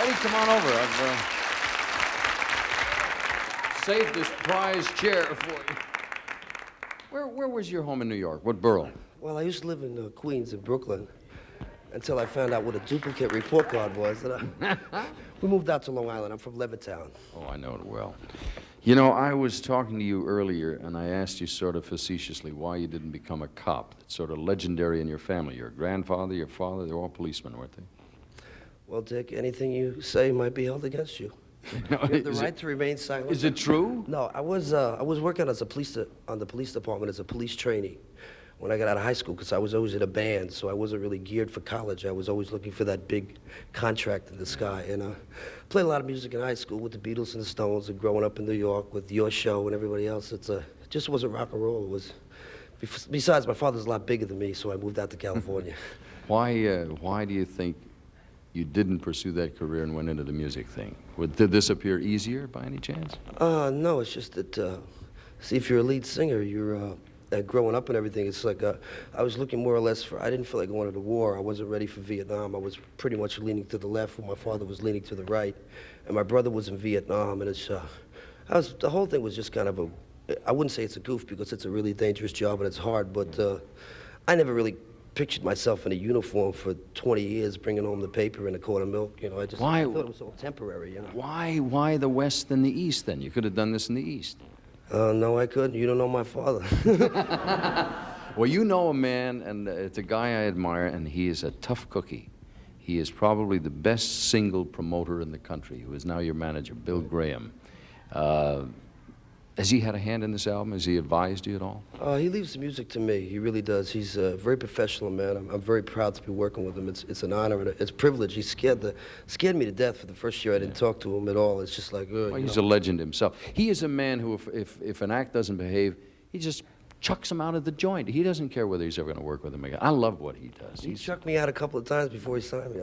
everybody. Come on over. I've saved this prize chair for you. Where was your home in New York? What borough? Well, I used to live in Queens, in Brooklyn, until I found out what a duplicate report card was. We moved out to Long Island. I'm from Levittown. Oh, I know it well. You know, I was talking to you earlier, and I asked you sort of facetiously why you didn't become a cop. It's sort of legendary in your family. Your grandfather, your father, they're all policemen, weren't they? Well, Dick, anything you say might be held against you. You have the right to remain silent. Is it true? No, I was working as on the police department as a police trainee when I got out of high school because I was always in a band, so I wasn't really geared for college. I was always looking for that big contract in the sky. And played a lot of music in high school with the Beatles and the Stones, and growing up in New York with your show and everybody else. It just wasn't rock and roll. It was. Besides, my father's a lot bigger than me, so I moved out to California. Why do you think you didn't pursue that career and went into the music thing? Did this appear easier by any chance? No, it's just that, see, if you're a lead singer, you're growing up and everything, it's like I was looking more or less for, I didn't feel like going to the war. I wasn't ready for Vietnam. I was pretty much leaning to the left while my father was leaning to the right. And my brother was in Vietnam, and the whole thing was just kind of I wouldn't say it's a goof because it's a really dangerous job and it's hard, but I never really pictured myself in a uniform for 20 years, bringing home the paper and a quart of milk. You know, I thought it was all temporary. You know. Why the West and the East then? You could have done this in the East. No, I couldn't. You don't know my father. Well, you know a man, and it's a guy I admire, and he is a tough cookie. He is probably the best single promoter in the country, who is now your manager, Bill Graham. Has he had a hand in this album? Has he advised you at all? He leaves the music to me. He really does. He's a very professional man. I'm very proud to be working with him. It's an honor and it's a privilege. He scared me to death for the first year. I didn't talk to him at all. It's just like, well, he's a legend himself. He is a man who, if an act doesn't behave, he just chucks him out of the joint. He doesn't care whether he's ever going to work with him again. I love what he does. He chucked me out a couple of times before he signed me.